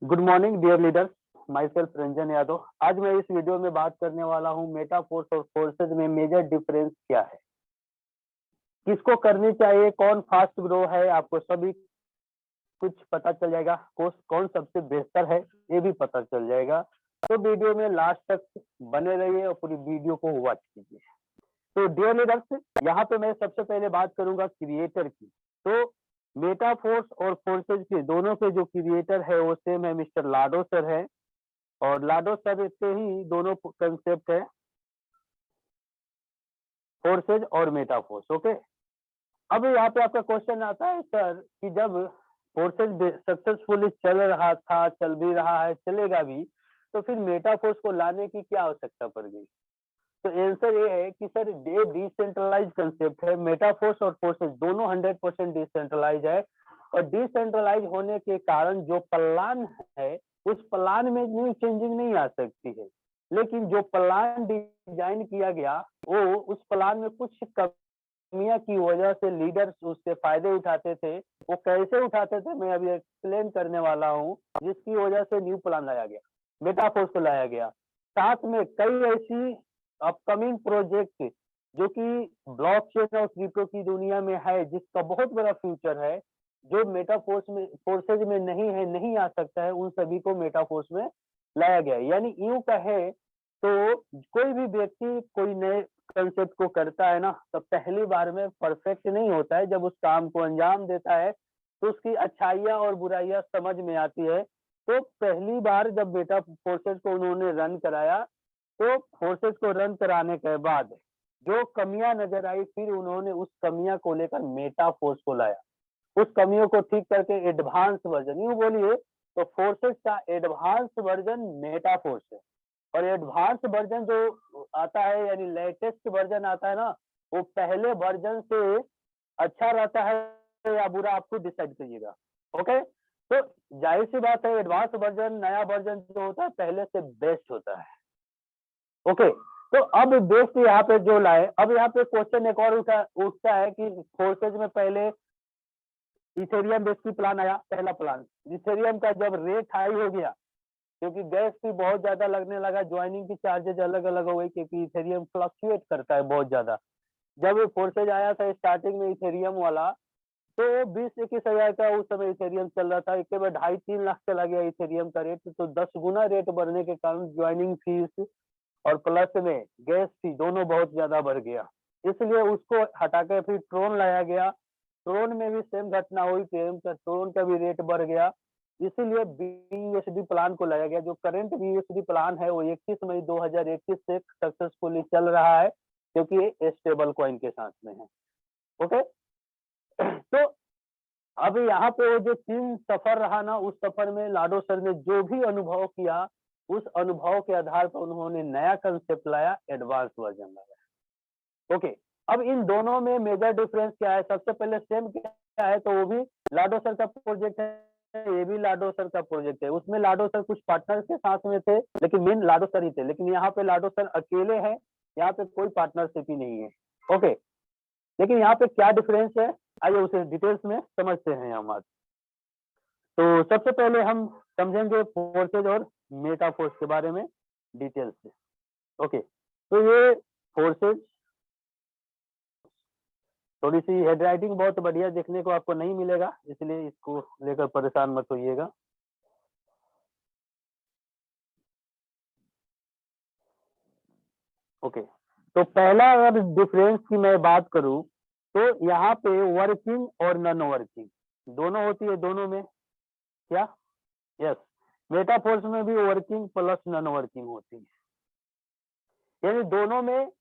Good morning dear leaders. Myself Ranjan Yadav. आज मैं इस वीडियो में बात करने वाला हूँ मेटा फोर्स और फोर्सेज में मेजर डिफरेंस क्या है, किसको करनी चाहिए, कौन फास्ट ग्रो है, आपको सभी कुछ पता चल जाएगा। कौन सबसे बेहतर है ये भी पता चल जाएगा। तो वीडियो में लास्ट तक बने रहिए और पूरी वीडियो को वॉच कीजिए। तो डियर लीडर्स, यहाँ पे मैं सबसे पहले बात करूंगा क्रिएटर की। तो मेटा फोर्स और फोर्सेज के दोनों के जो क्रिएटर है वो सेम है, मिस्टर लाडो सर है। और लाडो सर से ही दोनों कंसेप्ट है, फोर्सेज और मेटा फोर्स। ओके, अब यहाँ पे आपका क्वेश्चन आता है सर कि जब फोर्सेज सक्सेसफुली चल रहा था, चल भी रहा है, चलेगा भी, तो फिर मेटा फोर्स को लाने की क्या आवश्यकता पड़ गई। तो आंसर ये है कि सर ये डिसेंट्रलाइज कंसेप्ट है। मेटा फोर्स और फोर्सेज दोनों 100% डिसेंट्रलाइज है और डिसेंट्रलाइज होने के कारण जो प्लान है उस प्लान में न्यू चेंजिंग नहीं आ सकती है, लेकिन जो प्लान डिजाइन किया गया वो उस प्लान में कुछ कमियां की वजह से लीडर्स उससे फायदे उठाते थे। वो कैसे उठाते थे मैं अभी एक्सप्लेन करने वाला हूँ, जिसकी वजह से न्यू प्लान लाया गया, मेटा फोर्स को लाया गया। साथ में कई ऐसी अपकमिंग प्रोजेक्ट जो कि ब्लॉकचेन और क्रिप्टो की दुनिया में है, जिसका बहुत बड़ा फ्यूचर है, जो मेटा फोर्स में फोर्सेज में नहीं है, नहीं आ सकता है, उन सभी को मेटा फोर्स में लाया गया। यानी यूं कहे तो कोई भी व्यक्ति कोई नए कंसेप्ट को करता है ना, तो पहली बार में परफेक्ट नहीं होता है। जब उस काम को अंजाम देता है तो उसकी अच्छाइयाँ और बुराइयां समझ में आती है। तो पहली बार जब मेटा फोर्सेज को उन्होंने रन कराया, तो फोर्सेज को रन कराने के बाद जो कमियां नजर आई, फिर उन्होंने उस कमियां को लेकर मेटा फोर्स को लाया। उस कमियों को ठीक करके एडवांस वर्जन, यूं बोलिए तो फोर्सेज का एडवांस वर्जन मेटा फोर्स है। और एडवांस वर्जन जो आता है यानी लेटेस्ट वर्जन आता है ना, वो पहले वर्जन से अच्छा रहता है या बुरा, आपको डिसाइड करिएगा। ओके, तो जाहिर सी बात है एडवांस वर्जन, नया वर्जन जो होता है पहले से बेस्ट होता है। ओके, तो अब बेस्ट यहाँ पे जो लाए, अब यहाँ पे क्वेश्चन एक और उठता है कि फोर्सेज में पहले इथेरियम बेस की प्लान आया, पहला प्लान। इथेरियम का जब रेट हाई हो गया, क्योंकि गैस भी बहुत ज्यादा लगने लगा, ज्वाइनिंग की चार्जेज अलग अलग हो गई, क्योंकि इथेरियम फ्लक्चुएट करता है बहुत ज्यादा। जब फोर्सेज आया था स्टार्टिंग में इथेरियम वाला, तो 20-21 हजार का उस समय इथेरियम चल रहा था, एक बार 2.5-3 लाख चला गया इथेरियम का रेट। तो 10 गुना रेट बढ़ने के कारण ज्वाइनिंग फीस और प्लस में गैस फी दोनों बहुत ज्यादा बढ़ गया, इसलिए उसको हटाकर फिर ट्रोन लाया गया। ट्रोन में भी सेम घटना हुई, ट्रोन का भी रेट बढ़ गया, इसीलिए बीयूएसडी प्लान को लाया गया। जो करंट बीयूएसडी प्लान है वो 21 मई 2021 से सक्सेसफुली चल रहा है, क्योंकि ये स्टेबल कॉइन के साथ में है। ओके, तो अब यहाँ पे वो जो 3 सफर रहा ना, उस सफर में लाडो सर ने जो भी अनुभव किया, उस अनुभव के आधार पर उन्होंने नया कंसेप्ट लाया, एडवांस वर्जन लाया। ओके, अब इन दोनों में मेजर डिफरेंस क्या है। सबसे पहले सेम क्या है, तो वो भी लाडो सर का प्रोजेक्ट है, ये भी लाडो सर का प्रोजेक्ट है। उसमें लाडो सर कुछ पार्टनर के साथ में थे, लेकिन मेन लाडो सर ही थे। लेकिन यहाँ पे लाडो सर अकेले हैं, यहाँ पे कोई पार्टनरशिप ही नहीं है। ओके, लेकिन यहाँ पे क्या डिफरेंस है, आइए उसे डिटेल्स में समझते हैं हम आज। तो सबसे पहले हम समझेंगे फोर्सेज और मेटा फोर्स के बारे में डिटेल्स से। ओके, तो ये फोर्सेज, थोड़ी सी हेडराइटिंग बहुत बढ़िया देखने को आपको नहीं मिलेगा, इसलिए इसको लेकर परेशान मत होइएगा। ओके, तो पहला अगर डिफरेंस की मैं बात करूं, तो यहाँ पे वर्किंग और नॉन वर्किंग दोनों होती है। दोनों में क्या, यस, मेटा फोर्स में भी वर्किंग प्लस नॉन वर्किंग होती है, यानी दोनों में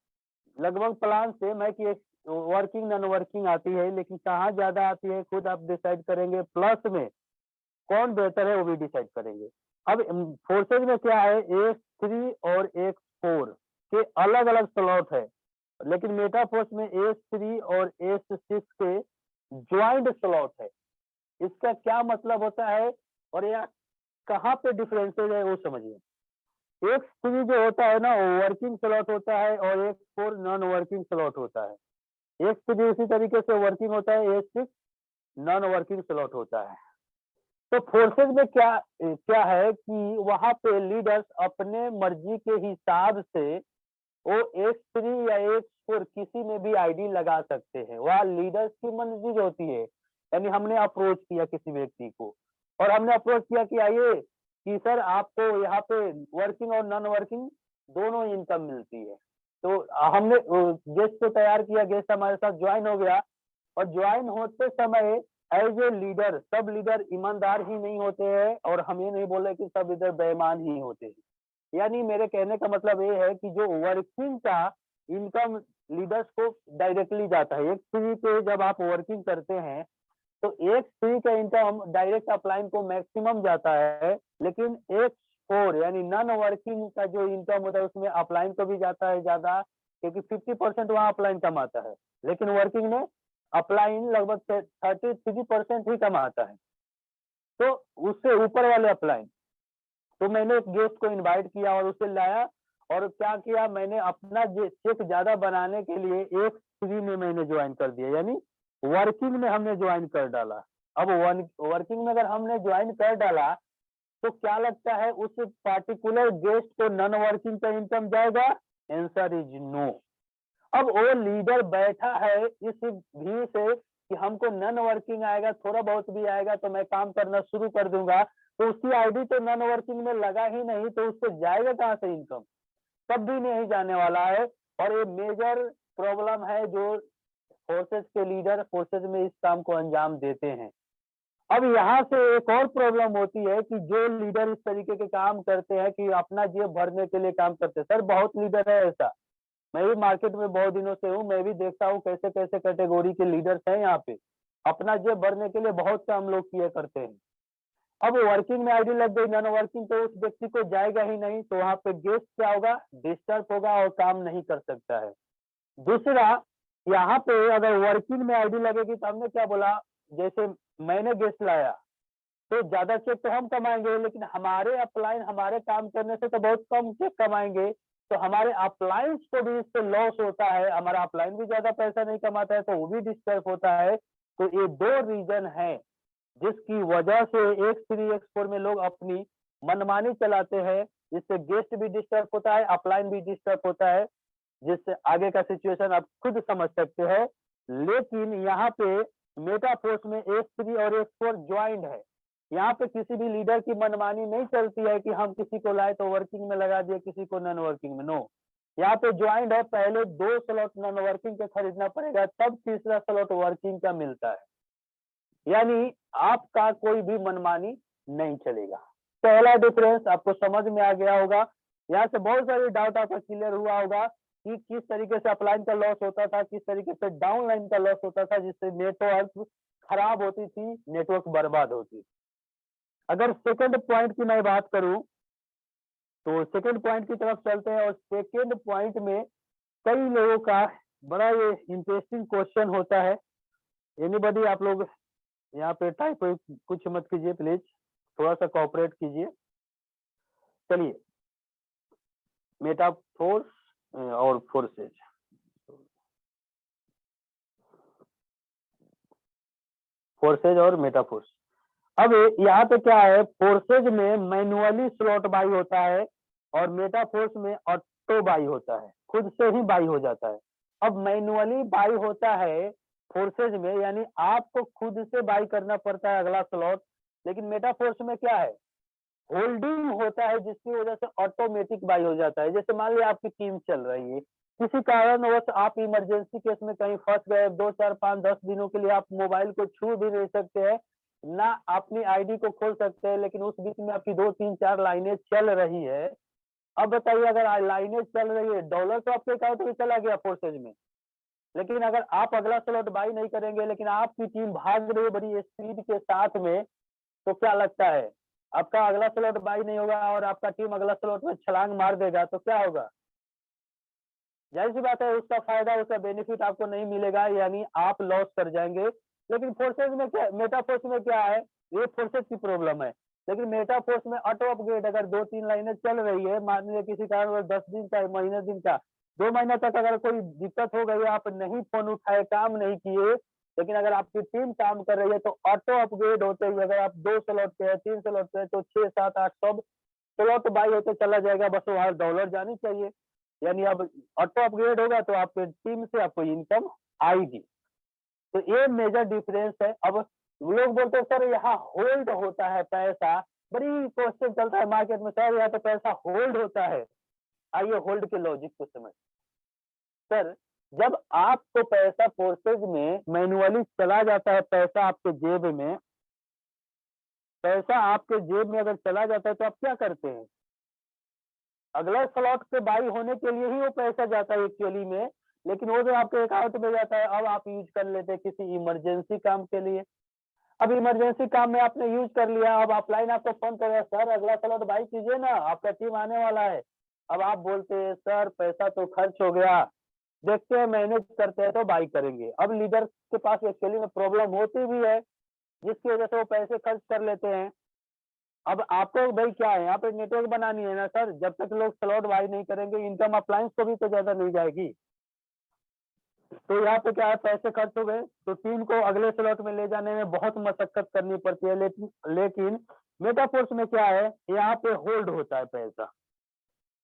लगभग प्लान सेम है कि एक वर्किंग नॉन वर्किंग आती है, लेकिन कहाँ ज्यादा आती है खुद आप डिसाइड करेंगे। प्लस में कौन बेहतर है वो भी डिसाइड करेंगे। अब फोर्सेज में क्या है, A3 और A4 के अलग अलग स्लॉट है, लेकिन मेटा फोर्स में A3 और A6 के ज्वाइंट स्लॉट है। इसका क्या मतलब होता है और यह कहाँ पे डिफरेंसेज है वो समझिए। A3 जो होता है ना वो वर्किंग स्लॉट होता है और A4 नॉन वर्किंग स्लॉट होता है। A3 उसी तरीके से वर्किंग होता है, A6 नॉन वर्किंग स्लॉट होता है। तो फोर्सेज में क्या क्या है कि वहां पे लीडर्स अपने मर्जी के हिसाब से वो X3 या X4 किसी में भी आईडी लगा सकते हैं, वह लीडर्स की मर्जी होती है। यानी हमने अप्रोच किया किसी व्यक्ति को और हमने अप्रोच किया कि आइए कि सर आपको यहाँ पे वर्किंग और नॉन वर्किंग दोनों इनकम मिलती है। तो हमने गेस्ट को तैयार किया, गेस्ट हमारे साथ ज्वाइन हो गया और ज्वाइन होते समय एज ए लीडर, सब लीडर ईमानदार ही नहीं होते हैं और हम ये नहीं बोले कि सब लीडर बेईमान ही होते हैं। यानी मेरे कहने का मतलब ये है कि जो वर्किंग का इनकम लीडर्स को डायरेक्टली जाता है, एक फ्री पे जब आप वर्किंग करते हैं तो एक फ्री का इनकम डायरेक्ट अपलाइन को मैक्सिमम जाता है, लेकिन एक फोर यानी नॉन वर्किंग का जो इनकम होता है उसमें अपलाइन को भी जाता है ज्यादा, क्योंकि 50% वहाँ अपलाइन कमाता है, लेकिन वर्किंग में अपलाइन लगभग 33% ही कमाता है, तो उससे ऊपर वाले अपलाइन। तो मैंने एक गेस्ट को इनवाइट किया और उसे लाया और क्या किया, मैंने अपना चेक ज्यादा बनाने के लिए एक फ्री में मैंने ज्वाइन कर दिया, यानी वर्किंग में हमने ज्वाइन कर डाला। अब वर्किंग में अगर हमने ज्वाइन कर डाला तो क्या लगता है उस पार्टिकुलर गेस्ट को नॉन वर्किंग का इनकम जाएगा? Answer is no. अब वो लीडर बैठा है इस व्यू से कि हमको नॉन वर्किंग आएगा, थोड़ा बहुत भी आएगा तो मैं काम करना शुरू कर दूंगा, तो उसकी आईडी तो नॉन वर्किंग में लगा ही नहीं, तो उसको जाएगा कहाँ से इनकम? कभी नहीं जाने वाला है। और ये मेजर प्रॉब्लम है जो फोर्सेज के लीडर फोर्सेज में इस काम को अंजाम देते हैं। अब यहाँ से एक और प्रॉब्लम होती है कि जो लीडर इस तरीके के काम करते हैं कि अपना जेब भरने के लिए काम करते हैं, सर बहुत लीडर है ऐसा, मैं भी मार्केट में बहुत दिनों से हूँ, मैं भी देखता हूँ कैसे कैसे कैटेगरी के लीडर्स हैं यहाँ पे, अपना जेब भरने के लिए बहुत काम लोग किए करते हैं। अब वर्किंग में आईडी लग गई, नॉन वर्किंग तो उस व्यक्ति को जाएगा ही नहीं, तो वहां पे गेस्ट क्या होगा? डिस्टर्ब होगा और काम नहीं कर सकता है। दूसरा, यहाँ पे अगर वर्किंग में आईडी लगेगी तो हमने क्या बोला, जैसे मैंने गेस्ट लाया तो ज्यादा चेक तो हम कमाएंगे, लेकिन हमारे अपलाइन हमारे काम करने से तो बहुत कम चेक कमाएंगे, तो हमारे अपलाइंस को भी इससे लॉस होता है, हमारा अपलाइन भी ज्यादा पैसा नहीं कमाता है तो वो भी डिस्टर्ब होता है। तो ये दो रीजन है जिसकी वजह से X3 X4 में लोग अपनी मनमानी चलाते हैं, जिससे गेस्ट भी डिस्टर्ब होता है, अपलाइन भी डिस्टर्ब होता है, जिससे आगे का सिचुएशन आप खुद समझ सकते हैं। लेकिन यहाँ पे मेटाफोर्स में X3 और X4 ज्वाइंट है, यहाँ पे किसी भी लीडर की मनमानी नहीं चलती है कि हम किसी को लाए तो वर्किंग में लगा दिए, किसी को नॉन वर्किंग में। नो, यहाँ पे ज्वाइंट है, पहले 2 स्लॉट नॉन वर्किंग का खरीदना पड़ेगा, तब तीसरा स्लॉट वर्किंग का मिलता है, यानी आपका कोई भी मनमानी नहीं चलेगा। पहला डिफरेंस आपको समझ में आ गया होगा। यहाँ से बहुत सारे डाउट आपका क्लियर हुआ होगा कि किस तरीके से अपलाइन का लॉस होता था, किस तरीके से डाउनलाइन का लॉस होता था, जिससे नेटवर्क खराब होती थी, नेटवर्क बर्बाद होती थी। अगर सेकंड पॉइंट की मैं बात करूं तो सेकंड पॉइंट की तरफ चलते हैं, और सेकंड पॉइंट में कई लोगों का बड़ा ये इंटरेस्टिंग क्वेश्चन होता है। एनीबॉडी, आप लोग यहाँ पे टाइप कुछ मत कीजिए प्लीज, थोड़ा सा कोऑपरेट कीजिए। चलिए, मेटाफोर्स और फोर्सेज, फोर्सेज और मेटाफोर्स। अब यहाँ पे क्या है, फोर्सेज में मैनुअली स्लॉट बाई होता है और मेटाफोर्स में ऑटो बाई होता है, खुद से ही बाई हो जाता है। अब मैनुअली बाई होता है फोर्सेज में, यानी आपको खुद से बाई करना पड़ता है अगला स्लॉट, लेकिन मेटाफोर्स में क्या है, होल्डिंग होता है, जिसकी वजह से ऑटोमेटिक बाई हो जाता है। जैसे मान लिया आपकी टीम चल रही है, किसी कारणवश आप इमरजेंसी केस में कहीं फंस गए, 2 4 5 10 दिनों के लिए आप मोबाइल को छू भी नहीं सकते हैं, ना अपनी आईडी को खोल सकते हैं, लेकिन उस बीच में आपकी 2 3 4 लाइनें चल रही है। अब बताइए, अगर लाइनें चल रही है, डॉलर तो आपके अकाउंट में चला गया फोर्सेज में, लेकिन अगर आप अगला स्लॉट बाई नहीं करेंगे, लेकिन आपकी टीम भाग रही है बड़ी स्पीड के साथ में, तो क्या लगता है, आपका अगला स्लॉट बाई नहीं होगा और आपका टीम अगला स्लॉट में छलांग मार देगा, तो क्या होगा? जाहिर सी बात है, उसका फायदा, उसका बेनिफिट आपको नहीं मिलेगा, यानी आप लॉस कर जाएंगे। लेकिन फोर्सेज में क्या, मेटाफोर्स में क्या है, ये फोर्सेज की प्रॉब्लम है, लेकिन मेटाफोर्स में ऑटो अपग्रेड, अगर 2 3 लाइनें चल रही है, मान लीजिए किसी कारण 10 दिन का, महीने दिन का, 2 महीने तक अगर कोई दिक्कत हो गई, आप नहीं फोन उठाए, काम नहीं किए, लेकिन अगर आपकी टीम काम कर रही है तो ऑटो अपग्रेड होते हुए अगर आप 2 स्लॉट पे है, 3 स्लॉट पे है तो 6, 7, 8 सब स्लॉट बाई होते चला जाएगा, बस वहाँ डॉलर जानी चाहिए। यानी अब ऑटो अपग्रेड होगा तो आपके टीम से आपको इनकम आएगी। तो ये मेजर डिफरेंस है। अब लोग बोलते हैं सर यहाँ होल्ड होता है पैसा, बड़ी क्वेश्चन चलता है मार्केट में, सर यहाँ तो पैसा होल्ड होता है। आइए होल्ड के लॉजिक को समझ। सर जब आपको पैसा फोर्सेज में मैनुअली चला जाता है, पैसा आपके जेब में, पैसा आपके जेब में अगर चला जाता है तो आप क्या करते हैं? अगला स्लॉट पे बाई होने के लिए ही वो पैसा जाता है एक्चुअली में, लेकिन वो जो आपके अकाउंट में जाता है अब आप यूज कर लेते हैं किसी इमरजेंसी काम के लिए। अब इमरजेंसी काम में आपने यूज कर लिया, अब ऑफलाइन आपको फोन कर रहा सर अगला स्लॉट बाई कीजिए ना, आपका टीम आने वाला है। अब आप बोलते हैं सर पैसा तो खर्च हो गया, देखते हैं मैनेज करते हैं तो बाई करेंगे। अब लीडर के पास एक्चुअली में प्रॉब्लम होती भी है जिसकी वजह से वो पैसे खर्च कर लेते हैं। अब आपको भाई क्या है, यहाँ पे नेटवर्क बनानी है ना सर, जब तक लोग स्लॉट बाई नहीं करेंगे इनकम अप्लायंस को भी तो ज्यादा नहीं जाएगी। तो यहाँ पे क्या है, पैसे खर्च हो गए तो टीम को अगले स्लॉट में ले जाने में बहुत मशक्कत करनी पड़ती है। लेकिन मेटाफोर्स में क्या है, यहाँ पे होल्ड होता है पैसा।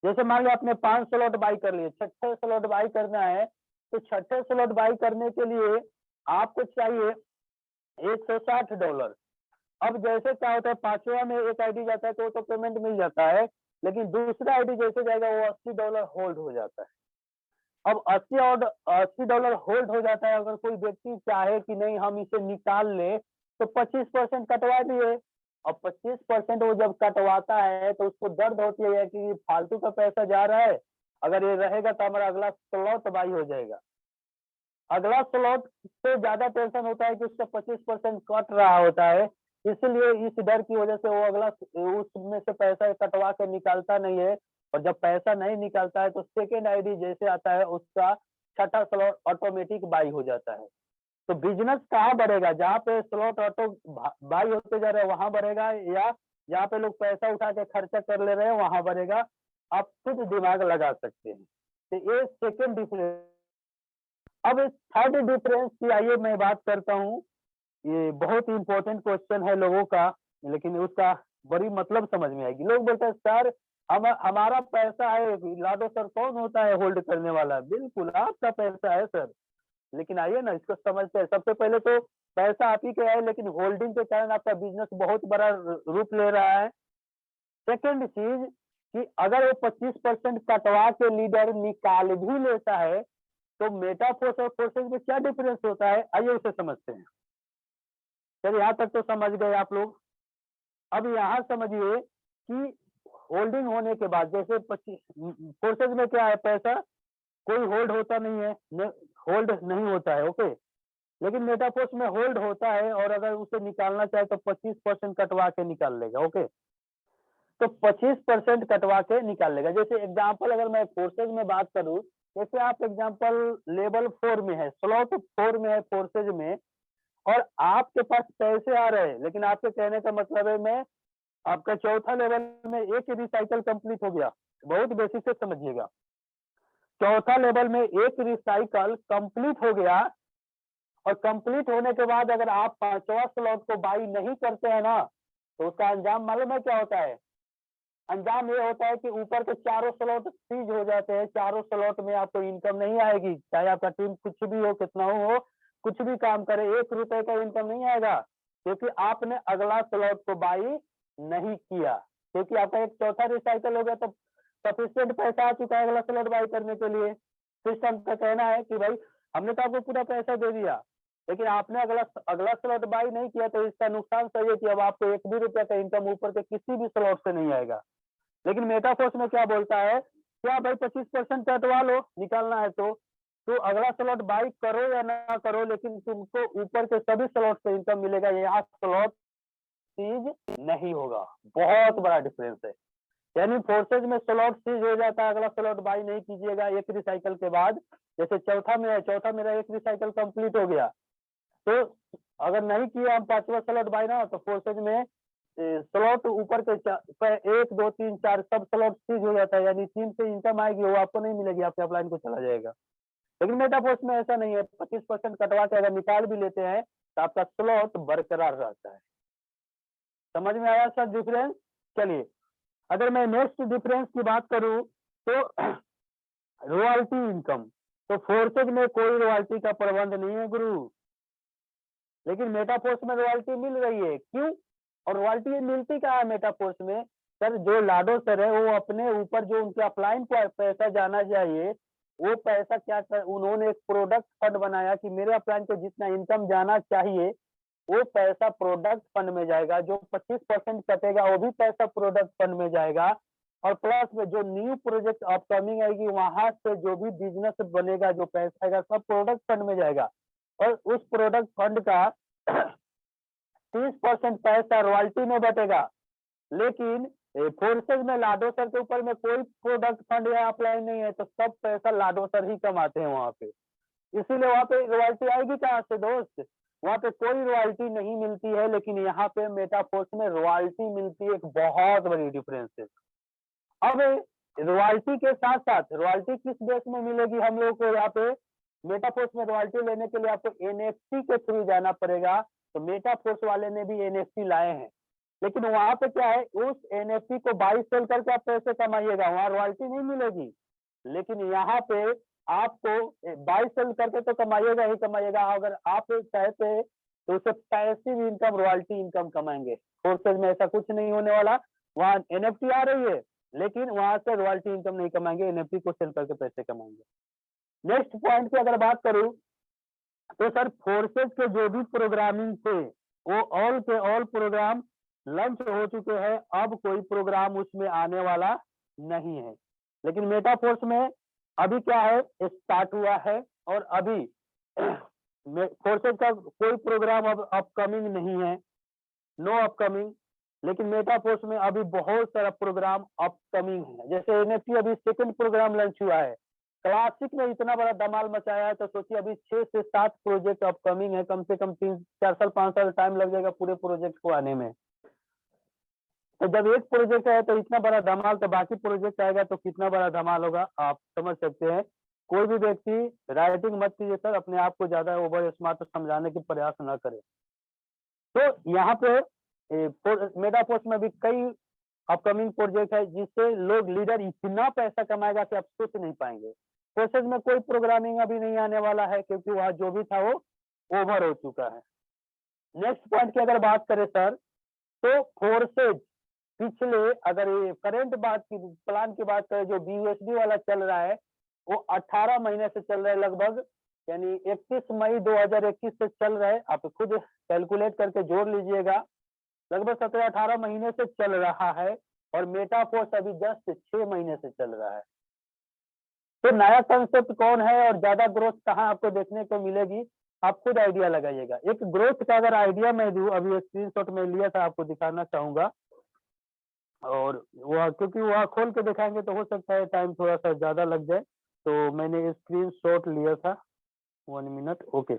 जैसे मान लो आपने 5 स्लॉट बाई कर लिए, छठे स्लॉट बाई करना है तो छठे स्लॉट बाई करने के लिए आपको चाहिए $160। अब जैसे क्या होता है, पांचवा में एक आईडी जाता है तो पेमेंट मिल जाता है, लेकिन दूसरा आईडी जैसे जाएगा वो $80 होल्ड हो जाता है। अब $80 होल्ड हो जाता है। अगर कोई व्यक्ति चाहे कि नहीं हम इसे निकाल ले तो 25% कटवा दिए। अब 25% वो जब कटवाता है तो उसको दर्द होती है कि फालतू का पैसा जा रहा है, अगर ये रहेगा तो हमारा अगला स्लॉट बाई हो जाएगा। अगला स्लॉट से ज्यादा टेंशन होता है कि उसका 25% कट रहा होता है, इसलिए इस डर की वजह से वो अगला उसमें से पैसा कटवा के निकालता नहीं है। और जब पैसा नहीं निकालता है तो सेकेंड आईडी जैसे आता है उसका छठा स्लॉट ऑटोमेटिक बाई हो जाता है। तो बिजनेस कहाँ बढ़ेगा, जहाँ पे स्लॉट ऑटो बाई होते जा रहे हैं वहां बढ़ेगा, या जहाँ पे लोग पैसा उठा के खर्चा कर ले रहे हैं वहां बढ़ेगा? आप खुद दिमाग लगा सकते हैं। तो ये सेकेंड डिफरेंस। अब इस थर्ड डिफरेंस की आइए मैं बात करता हूँ। ये बहुत ही इंपॉर्टेंट क्वेश्चन है लोगों का, लेकिन उसका बड़ी मतलब समझ में आएगी। लोग बोलते हैं सर हमारा पैसा है, लाडो सर कौन होता है होल्ड करने वाला? बिल्कुल आपका पैसा है सर, लेकिन आइए ना इसको समझते हैं। सबसे पहले तो पैसा आप ही के है, लेकिन होल्डिंग के कारण आपका बिजनेस बहुत बड़ा रूप ले रहा है। सेकेंड चीज कि अगर वो 25% कटवा के लीडर निकाल भी लेता है तो मेटाफोर्स और फोर्सेज में क्या डिफरेंस होता है, आइए उसे समझते हैं। चलिए यहाँ तक तो समझ गए आप लोग। अब यहाँ समझिए कि होल्डिंग होने के बाद जैसे 25 फोर्सेज में क्या है, पैसा कोई होल्ड होता नहीं है, होल्ड नहीं होता है, ओके। लेकिन मेटाफोर्स में होल्ड होता है और अगर उसे निकालना चाहे तो 25% कटवा के निकाल लेगा, ओके। तो 25% कटवा के निकाल लेगा। जैसे एग्जांपल अगर मैं फोर्सेज में बात करूं, जैसे आप एग्जांपल लेवल 4 में है, स्लॉट 4 में है फोर्सेज में, और आपके पास पैसे आ रहे हैं, लेकिन आपके कहने का मतलब है मैं आपका चौथा लेवल में एक रिसाइकल कंप्लीट हो गया। बहुत बेसिक से समझिएगा, चौथा लेवल में एक रिसाइकल कंप्लीट हो गया, और कंप्लीट होने के बाद अगर आप पांचवा स्लॉट को बाई नहीं करते हैं ना तो उसका अंजाम मालूम है क्या होता है? अंजाम ये होता है कि ऊपर के चारों स्लॉट सीज हो जाते हैं। चारों स्लॉट में आपको इनकम नहीं आएगी, चाहे आपका टीम कुछ भी हो, कितना हो, कुछ भी काम करे, ₹1 का इनकम नहीं आएगा, क्योंकि आपने अगला स्लॉट को बाई नहीं किया। क्योंकि आपका एक चौथा रिसाइकल हो गया तो सफिशियंट पैसा आ चुका है अगला स्लॉट बाई करने के लिए। सिस्टम का कहना है कि भाई हमने तो आपको पूरा पैसा दे दिया, लेकिन आपने अगला स्लॉट बाई नहीं किया, तो इसका नुकसान सही है कि अब आपको ₹1 का इनकम ऊपर के किसी भी स्लॉट से नहीं आएगा। लेकिन मेटाफोर्स में क्या बोलता है, क्या भाई 25% कटवा लो, निकालना है तो अगला स्लॉट बाई करो या ना करो, लेकिन तुमको ऊपर के सभी स्लॉट से इनकम मिलेगा, यहाँ स्लॉट सीज नहीं होगा। बहुत बड़ा डिफरेंस है। यानी फोर्सेज में स्लॉट सीज हो जाता है, अगला स्लॉट बाई नहीं कीजिएगा एक रिसाइकल के बाद। जैसे चौथा में है, चौथा मेरा एक रिसाइकल कंप्लीट हो गया, तो अगर नहीं किया हम पांचवा स्लॉट बाई ना, तो फोर्सेज में स्लॉट ऊपर के 1 2 3 4 सब स्लॉट सीज हो जाता है, यानी 3 से इनकम आएगी वो आपको नहीं मिलेगी, आपके अपलाइन को चला जाएगा। लेकिन मेटाफोर्स में ऐसा नहीं है, 25% कटवा के अगर निकाल भी लेते हैं तो आपका स्लॉट बरकरार रहता है। समझ में आया सर डिफरेंस? चलिए, अगर मैं नेक्स्ट डिफरेंस की बात करूं तो रॉयल्टी इनकम, तो फोर्सेज में कोई रॉयल्टी का प्रबंध नहीं है गुरु, लेकिन मेटाफोर्स में रॉयल्टी मिल रही है। क्यों? और रॉयल्टी मिलती क्या है मेटाफोर्स में? सर जो लाडो सर है वो अपने ऊपर जो उनके अपलाइन को पैसा जाना चाहिए, वो पैसा क्या कर, उन्होंने एक प्रोडक्ट फंड बनाया कि मेरे अपलाइन को जितना इनकम जाना चाहिए वो पैसा प्रोडक्ट फंड में जाएगा, जो 25% कटेगा वो भी पैसा प्रोडक्ट फंड में जाएगा, और प्लस में जो न्यू प्रोजेक्ट अपकमिंग आएगी वहां से जो भी बिजनेस बनेगा, जो पैसा आएगा सब प्रोडक्ट फंड में जाएगा, और उस प्रोडक्ट फंड का 30% पैसा रॉयल्टी में बटेगा। लेकिन फोर्सेज में लाडो सर के ऊपर में कोई प्रोडक्ट फंड या अप्लाई नहीं है, तो सब पैसा लाडो सर ही कमाते हैं वहां पे, इसीलिए वहां पे रॉयल्टी आएगी कहाँ से दोस्त? वहां पे कोई रॉयल्टी नहीं मिलती है, लेकिन यहाँ पे मेटाफोर्स में रॉयल्टी मिलती है। एक बहुत बड़ी डिफरेंस है। अब रॉयल्टी के साथ साथ रॉयल्टी किस बेस में मिलेगी हम लोग को? यहाँ पे मेटाफोर्स में रॉयल्टी लेने के लिए आपको एनएफटी के थ्रू जाना पड़ेगा, तो मेटाफोर्स वाले ने भी एनएफटी लाए हैं, लेकिन वहां पे क्या है, उस एनएफटी को बाई सेल करके आप पैसे कमाइएगा, वहां रॉयल्टी नहीं मिलेगी। लेकिन यहाँ पे आपको बाई सेल करके तो कमाइएगा ही कमाइएगा, अगर आप चाहते तो उसे पैसिव इनकम रॉयल्टी इनकम कमाएंगे। फोर्सेज में ऐसा कुछ नहीं होने वाला, वहाँ एनएफटी आ रही है लेकिन वहां से रॉयल्टी इनकम नहीं कमाएंगे, एनएफटी को सेल करके पैसे कमाएंगे। नेक्स्ट पॉइंट की अगर बात करूं तो सर फोर्सेज के जो भी प्रोग्रामिंग थे वो ऑल के ऑल प्रोग्राम लॉन्च हो चुके हैं, अब कोई प्रोग्राम उसमें आने वाला नहीं है। लेकिन मेटाफोर्स में अभी क्या है, स्टार्ट हुआ है, और अभी फोर्सेज का कोई प्रोग्राम अब अपकमिंग नहीं है, नो अपकमिंग। लेकिन मेटाफोर्स में अभी बहुत सारा प्रोग्राम अपकमिंग है, जैसे एनएफटी अभी सेकंड प्रोग्राम लॉन्च हुआ है, क्लासिक में इतना बड़ा धमाल मचाया है, तो सोचिए अभी 6 से 7 प्रोजेक्ट अपकमिंग है, कम से कम 3-4 साल 5 साल टाइम लग जाएगा पूरे प्रोजेक्ट को आने में। तो जब एक प्रोजेक्ट है तो इतना बड़ा धमाल, तो बाकी प्रोजेक्ट आएगा तो कितना बड़ा धमाल होगा आप समझ सकते हैं। कोई भी व्यक्ति राइटिंग मत कीजिए सर, अपने आप को ज्यादा ओवर स्मार्ट समझाने की प्रयास न करे। तो यहाँ पे मेटाफोर्स में भी कई अपकमिंग प्रोजेक्ट है जिससे लोग लीडर इतना पैसा कमाएगा कि आप सोच नहीं पाएंगे। फोर्सेज में कोई प्रोग्रामिंग अभी नहीं आने वाला है, क्योंकि वहाँ जो भी था वो ओवर हो चुका है। नेक्स्ट पॉइंट की अगर बात करें सर, तो फोर्सेज पिछले, अगर ये करंट बात की प्लान की बात करें, जो बीयूएसडी वाला चल रहा है वो 18 महीने से चल रहा है लगभग, यानी 31 मई 2021 से चल रहा है, आप खुद कैलकुलेट करके जोड़ लीजिएगा, लगभग 17-18 महीने से चल रहा है, और मेटाफोर्स अभी जस्ट 6 महीने से चल रहा है। तो नया कंसेप्ट कौन है और ज्यादा ग्रोथ कहाँ आपको देखने को मिलेगी, आप खुद आइडिया लगाइएगा। एक ग्रोथ का अगर आइडिया मैं दूं, अभी स्क्रीनशॉट में लिया था, आपको दिखाना चाहूंगा, और वह क्योंकि वह खोल के दिखाएंगे तो हो सकता है टाइम थोड़ा सा ज्यादा लग जाए, तो मैंने स्क्रीनशॉट लिया था। 1 मिनट, ओके।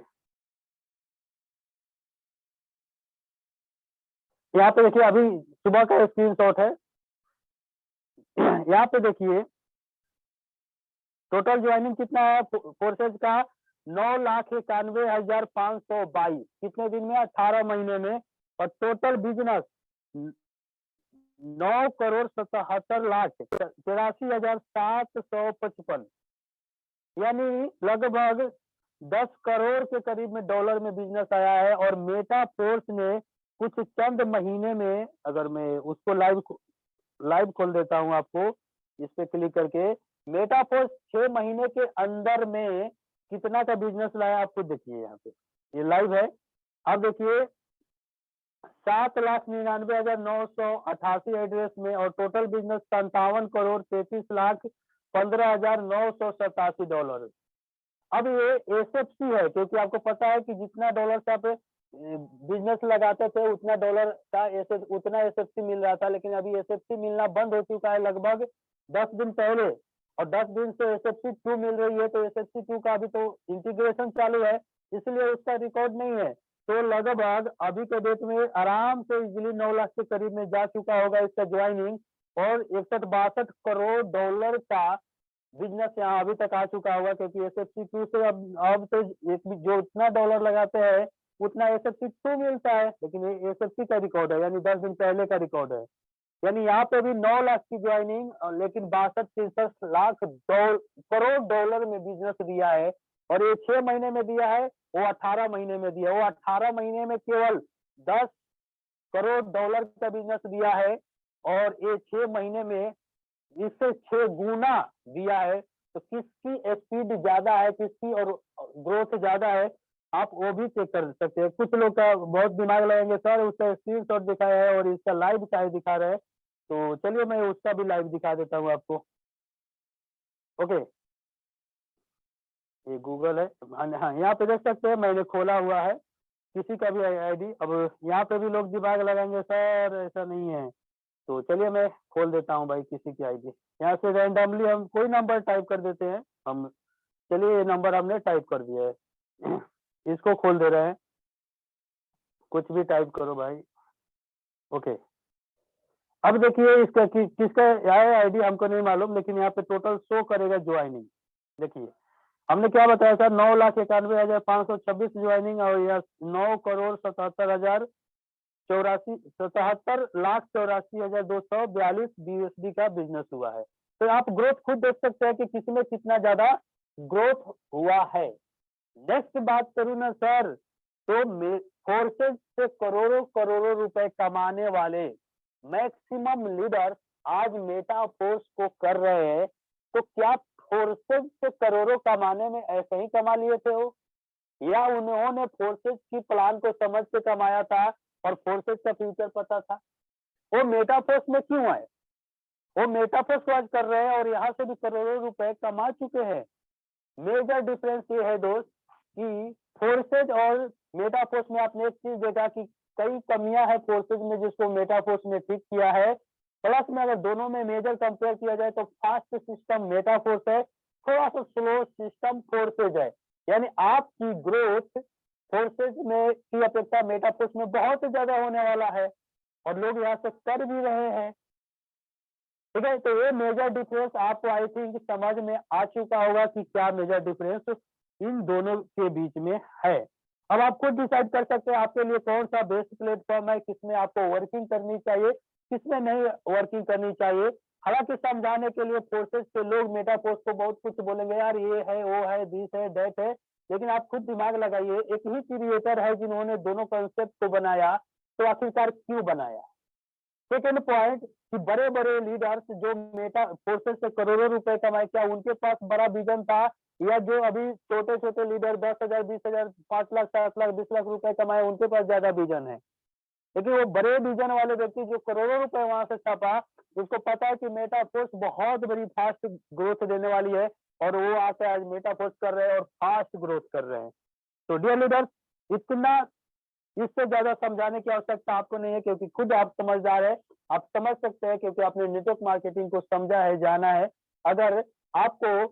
यहाँ पे देखिए, अभी सुबह का स्क्रीनशॉट है। यहाँ पे देखिए टोटल ज्वाइनिंग कितना है फोर्सेज का, 9,91,522, कितने दिन में? 18 महीने में। और टोटल बिजनेस 9,77,83,755, यानी लगभग 10 करोड़ के करीब में डॉलर में बिजनेस आया है। और मेटाफोर्स ने कुछ चंद महीने में, अगर मैं उसको लाइव खोल देता हूं आपको, इस पे क्लिक करके, मेटाफोर्स 6 महीने के अंदर में कितना का बिजनेस लाया आपको देखिए, यहाँ पे ये लाइव है। अब देखिए 7,99,988 एड्रेस में, और टोटल बिजनेस 57,33,15,987 डॉलर। अब ये एसएफसी है, क्योंकि आपको पता है कि जितना डॉलर से आप बिजनेस लगाते थे उतना डॉलर का उतना एसएफसी मिल रहा था, लेकिन अभी एसएफसी मिलना बंद हो चुका है लगभग 10 दिन पहले, और 10 दिन से एसएफसी 2 मिल रही है। तो एसएफसी 2 का अभी तो इंटीग्रेशन चालू है, इसलिए उसका रिकॉर्ड नहीं है। तो लगभग अभी के डेट में आराम से इजिली 9 लाख के करीब में जा चुका होगा इसका ज्वाइनिंग, और 61-62 करोड़ डॉलर का बिजनेस यहाँ अभी तक आ चुका होगा, क्योंकि एसएफसी 2 से अब तो एक भी जो उतना डॉलर लगाते हैं उतना एसएफसी 2 मिलता है, लेकिन ये एसएफसी का रिकॉर्ड है, यानी 10 दिन पहले का रिकॉर्ड है। यानी यहाँ पे भी 9 लाख की ज्वाइनिंग, लेकिन 62-63 लाख करोड़ डॉलर में बिजनेस दिया है। और ये 6 महीने में दिया है, वो 18 महीने में दिया, वो 18 महीने में केवल 10 करोड़ डॉलर का बिजनेस दिया है, और ये 6 महीने में इससे 6 गुना दिया है। तो किसकी स्पीड ज्यादा है, किसकी और ग्रोथ ज्यादा है, आप वो भी चेक कर सकते हैं। कुछ लोग का बहुत दिमाग लगाएंगे, सर उसका स्क्रीनशॉट दिखाया है और इसका लाइव चाहे दिखा रहे हैं, तो चलिए मैं उसका भी लाइव दिखा देता हूँ आपको। ओके, ये गूगल है। हाँ, यहाँ पे देख सकते हैं, मैंने खोला हुआ है किसी का भी आईडी। अब यहाँ पे भी लोग दिमाग लगाएंगे, सर ऐसा नहीं है, तो चलिए मैं खोल देता हूँ भाई किसी की आईडी। यहाँ से रैंडमली हम कोई नंबर टाइप कर देते हैं हम। चलिए ये नंबर हमने टाइप कर दिया है, इसको खोल दे रहे हैं, कुछ भी टाइप करो भाई। ओके, अब देखिए इसका किसका है आईडी हमको नहीं मालूम, लेकिन यहाँ पे टोटल शो करेगा ज्वाइनिंग। देखिए हमने क्या बताया था, 9,91,526 ज्वाइनिंग, और यह 9,77,84,242 बीएसडी का बिजनेस हुआ है। तो आप ग्रोथ खुद देख सकते हैं कि किसमें कितना ज्यादा ग्रोथ हुआ है। नेक्स्ट बात करूं ना सर, तो फोर्सेज से करोड़ों करोड़ों रुपए कमाने वाले मैक्सिमम लीडर आज मेटा फोर्स को कर रहे हैं, तो क्या फोर्सेज से करोड़ों कमाने में ऐसे ही कमा लिए थे वो, या उन्होंने फोर्सेज की प्लान को समझ के कमाया था और फोर्सेज का फ्यूचर पता था? वो मेटा फोर्स में क्यों आए? वो मेटा फोर्स आज कर रहे हैं और यहाँ से भी करोड़ों रुपए कमा चुके हैं। मेजर डिफरेंस ये है दोस्त कि फोर्सेज और मेटा फोर्स में आपने एक चीज देखा कि कई कमियां है फोर्सेज में जिसको मेटा फोर्स ने ठीक किया है। प्लस में अगर दोनों में मेजर कंपेयर किया जाए तो फास्ट सिस्टम मेटा फोर्स है, थोड़ा सा स्लो सिस्टम फोर्सेज है। यानी आपकी ग्रोथ फोर्सेज में की अपेक्षा मेटा फोर्स में बहुत ज्यादा होने वाला है, और लोग यहाँ से कर भी रहे हैं। ठीक है, तो ये मेजर डिफरेंस आपको आई थिंक समझ में आ चुका होगा कि क्या मेजर डिफरेंस इन दोनों के बीच में है। अब आप खुद डिसाइड कर सकते हैं आपके लिए कौन सा बेस्ट प्लेटफॉर्म है, किसमें आपको वर्किंग करनी चाहिए, किसमें नहीं वर्किंग करनी चाहिए। हालांकि समझाने के लिए फोर्सेज के लोग मेटा फोर्स को बहुत कुछ बोलेंगे, यार ये है, वो है, दिस है, दैट है, लेकिन आप खुद दिमाग लगाइए, एक ही क्रिएटर है जिन्होंने दोनों कंसेप्ट को बनाया, तो आखिरकार क्यों बनाया? सेकेंड पॉइंट कि बड़े बड़े लीडर्स जो मेटा फोर्सेज से करोड़ों रुपए कमाए, क्या उनके पास बड़ा विजन था, या जो अभी छोटे छोटे लीडर 10,000, 20,000, 5 लाख, 7 लाख, 20 लाख रुपए कमाए, उनके पास ज्यादा विजन है? लेकिन वो बड़े विजन वाले व्यक्ति जो करोड़ों रुपए वहां से छापा, उसको पता है कि मेटा फोर्स बहुत बड़ी फास्ट ग्रोथ देने वाली है, और वो आके आज मेटा फोर्स कर रहे हैं और फास्ट ग्रोथ कर रहे हैं। तो डियर लीडर्स, इतना इससे ज्यादा समझाने की आवश्यकता आपको नहीं है, क्योंकि खुद आप समझदार है, आप समझ सकते हैं, क्योंकि आपने नेटवर्क मार्केटिंग को समझा है, जाना है। अगर आपको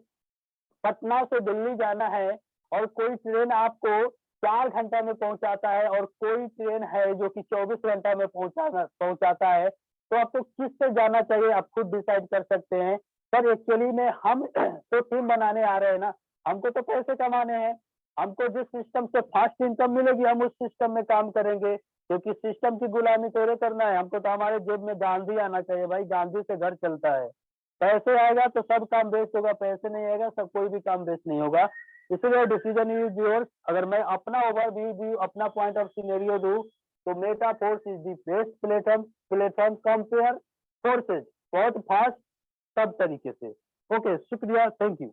पटना से दिल्ली जाना है और कोई ट्रेन आपको 4 घंटा में पहुंचाता है, और कोई ट्रेन है जो कि 24 घंटा में पहुंचाता है, तो आपको किससे जाना चाहिए आप खुद डिसाइड कर सकते हैं। सर एक्चुअली में हम तो टीम बनाने आ रहे हैं ना, हमको तो पैसे कमाने हैं, हमको जिस सिस्टम से फास्ट इनकम मिलेगी हम उस सिस्टम में काम करेंगे, क्योंकि सिस्टम की गुलामी थोड़े करना है हमको, तो हमारे जेब में गांधी आना चाहिए भाई, गांधी से घर चलता है। पैसे आएगा तो सब काम बेस्ट होगा, पैसे नहीं आएगा सब कोई भी काम बेस्ट नहीं होगा। इसलिए डिसीजन इज योर्स। अगर मैं अपना ओवरव्यू अपना पॉइंट ऑफ सिनेरियो दूं, तो Meta force is the best platform compare forces, बहुत फास्ट सब तरीके से। ओके, शुक्रिया, थैंक यू।